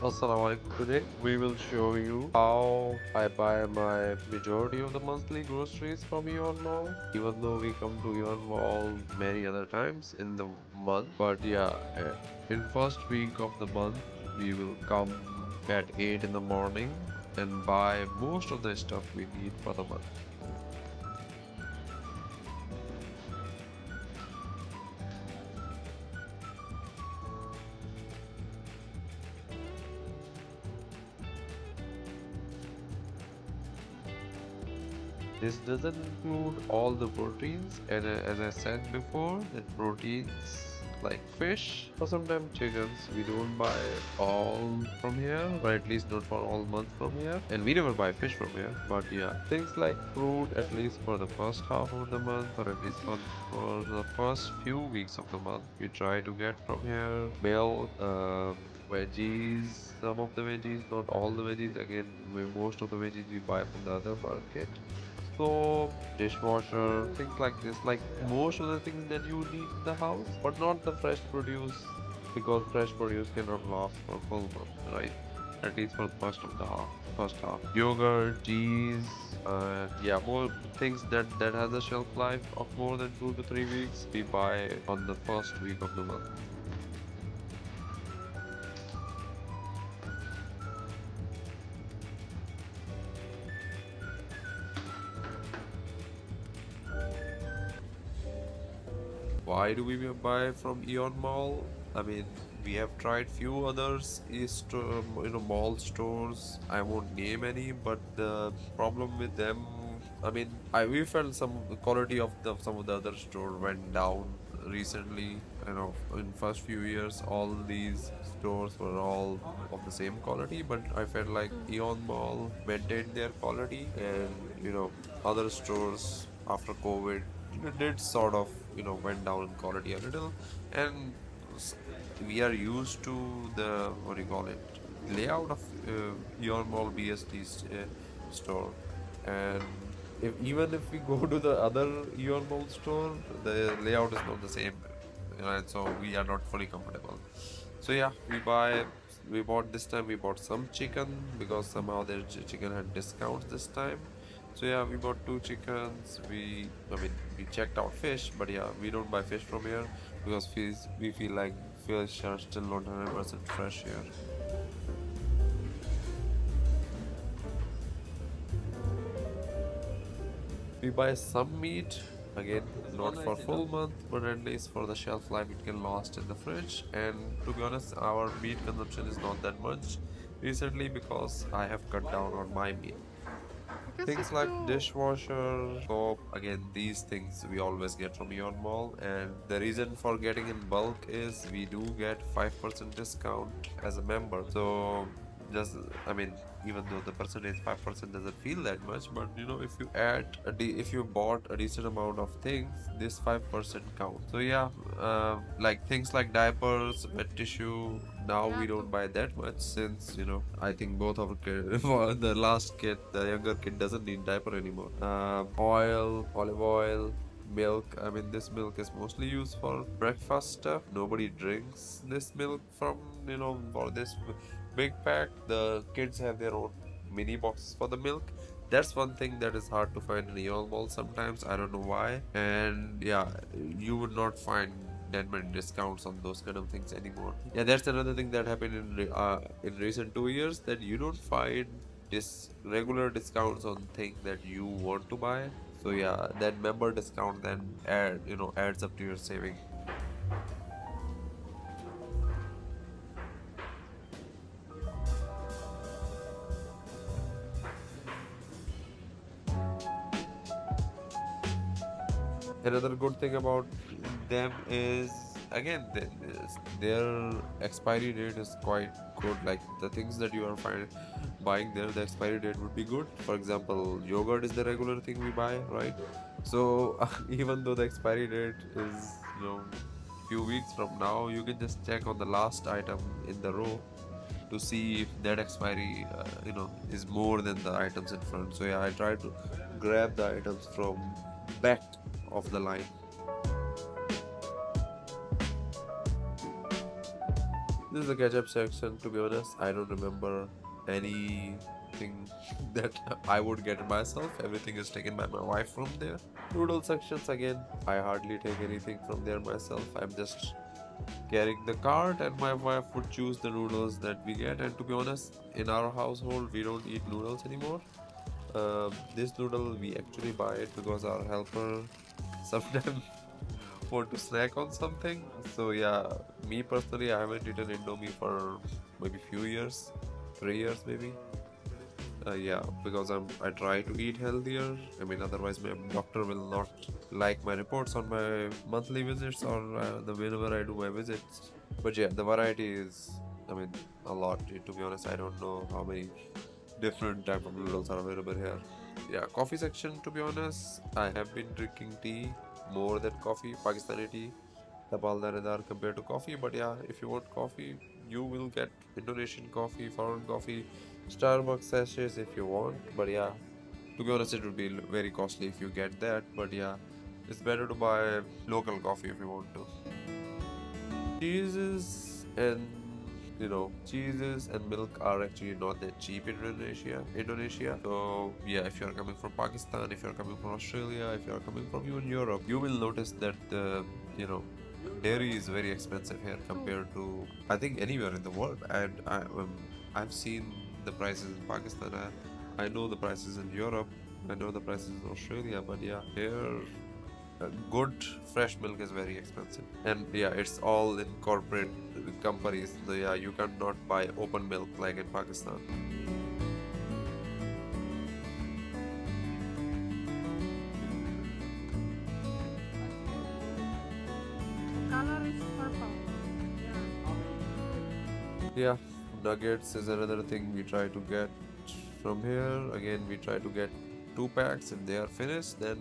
Assalamualaikum. Today we will show you how I buy my majority of the monthly groceries from AEON Mall. Even though we come to AEON Mall many other times in the month, but yeah, in first week of the month we will come at 8 in the morning and buy most of the stuff we need for the month. This doesn't include all the proteins, and as I said before, that proteins like fish or sometimes chickens, we don't buy all from here, or at least not for all month from here. And we never buy fish from here. But yeah, things like fruit, at least for the first half of the month, or at least for the first few weeks of the month, we try to get from here. Milk, veggies, some of the veggies, not all the veggies. Again, most of the veggies we buy from the other market. Soap, dishwasher, things like this. Like most of the things that you need in the house, but not the fresh produce, because fresh produce cannot last for a full month, right? At least for the first of the half, first half. Yogurt, cheese, yeah, more things that has a shelf life of more than 2 to 3 weeks. We buy on the first week of the month. Why do we buy from AEON Mall? I mean, we have tried few others mall stores. I won't name any, but the problem with them, I mean, I we felt some the quality of some of the other store went down recently. In first few years, all these stores were all of the same quality, but I felt like AEON Mall maintained their quality, and other stores after COVID did sort of went down in quality a little, and s- we are used to the what do you call it layout of your mall BST store, and even if we go to the other your mall store, the layout is not the same, and so we are not fully comfortable. So yeah, we bought this time, we bought some chicken because somehow their chicken had discounts this time. So yeah, we bought two chickens. We checked out fish, but yeah, we don't buy fish from here because we feel like fish are still not 100% fresh here. We buy some meat, again, not for full month, but at least for the shelf life it can last in the fridge. And to be honest, our meat consumption is not that much recently because I have cut down on my meat. Things like dishwasher, soap, again, these things we always get from your mall. And the reason for getting in bulk is we do get 5% discount as a member. So just, I mean, even though the percentage 5% doesn't feel that much, but if you if you bought a decent amount of things, this 5% counts. So yeah, like things like diapers, wet tissue, now we don't buy that much since I think both of our kid, for the last kid, the younger kid doesn't need diaper anymore. Oil, olive oil, milk. I mean, this milk is mostly used for breakfast stuff. Nobody drinks this milk from for this big pack. The kids have their own mini boxes for the milk. That's one thing that is hard to find in a Yale mall sometimes. I don't know why. And yeah, you would not find that many discounts on those kind of things anymore. Yeah, that's another thing that happened in recent 2 years, that you don't find this regular discounts on things that you want to buy. So yeah, that member discount then adds up to your saving. Another good thing about them is, again, their expiry date is quite good. Like the things that you are buying there, the expiry date would be good. For example, yogurt is the regular thing we buy, right? So even though the expiry date is few weeks from now, you can just check on the last item in the row to see if that expiry is more than the items in front. So yeah, I try to grab the items from back of the line. This is the ketchup section. To be honest, I don't remember anything that I would get myself. Everything is taken by my wife from there. Noodle sections again. I hardly take anything from there myself. I'm just carrying the cart, and my wife would choose the noodles that we get. And to be honest, in our household, we don't eat noodles anymore. This noodle we actually buy it because our helper sometimes want to snack on something. So yeah, me personally, I haven't eaten Indomie for maybe few years, 3 years maybe. Yeah, because I try to eat healthier. I mean, otherwise my doctor will not like my reports on my monthly visits or the whenever I do my visits. But yeah, the variety is, I mean, a lot. To be honest, I don't know how many different type of noodles are available here. Yeah, coffee section. To be honest, I have been drinking tea more than coffee, Pakistani tea. The Baldaredar compared to coffee, but yeah, if you want coffee, you will get Indonesian coffee, foreign coffee, Starbucks sachets if you want. But yeah, to be honest, it would be very costly if you get that. But yeah, it's better to buy local coffee if you want to. Cheeses and cheeses and milk are actually not that cheap in Indonesia. So yeah, if you're coming from Pakistan, if you're coming from Australia, if you're coming from even Europe, you will notice that the you know dairy is very expensive here compared to I think anywhere in the world. And I've seen the prices in Pakistan. I know the prices in Europe. I know the prices in Australia. But yeah, here good fresh milk is very expensive, and yeah, it's all in corporate companies. So yeah, you cannot buy open milk like in Pakistan. Color is purple. Yeah, nuggets is another thing we try to get from here. Again, we try to get 2 packs. If they are finished, then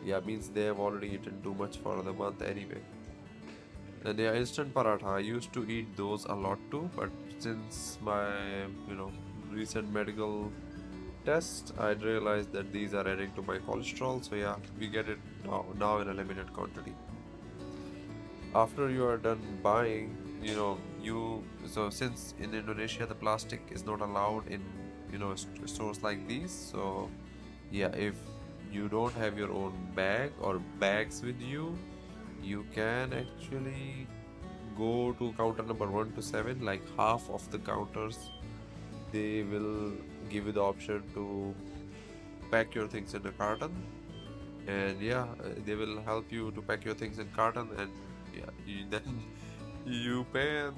yeah, means they have already eaten too much for the month anyway. And yeah, instant paratha, I used to eat those a lot too, but since my recent medical test, I realized that these are adding to my cholesterol. So yeah, we get it now in a limited quantity. After you are done buying, you so since in Indonesia the plastic is not allowed in stores like these. So yeah, if you don't have your own bag or bags with you, you can actually go to counter number 1 to 7. Like half of the counters, they will give you the option to pack your things in a carton. And yeah, they will help you to pack your things in carton, and yeah, then you pay and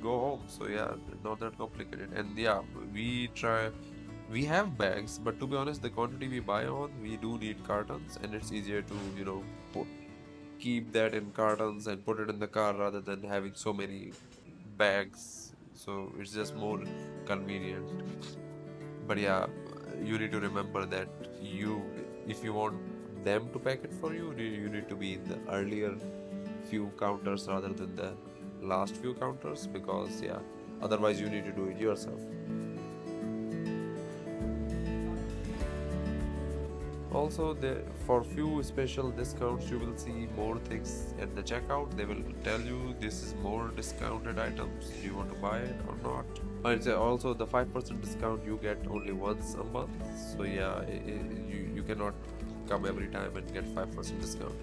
go home. So yeah, not that complicated. And yeah, we have bags, but to be honest, the quantity we buy on, we do need cartons, and it's easier to put keep that in cartons and put it in the car rather than having so many bags. So it's just more convenient. But yeah, you need to remember that if you want them to pack it for you, you need to be in the earlier few counters rather than the last few counters, because yeah, otherwise you need to do it yourself. Also, for few special discounts, you will see more things at the checkout. They will tell you this is more discounted items. Do you want to buy it or not? And also the 5% discount you get only once a month. So yeah, you cannot come every time and get 5% discount.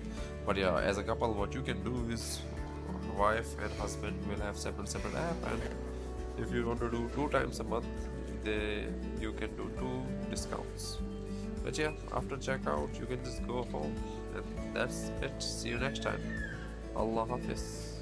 But yeah, as a couple, what you can do is wife and husband will have separate app, and if you want to do 2 times a month, you can do 2 discounts. But yeah, after checkout, you can just go home, and that's it. See you next time. Allah Hafiz.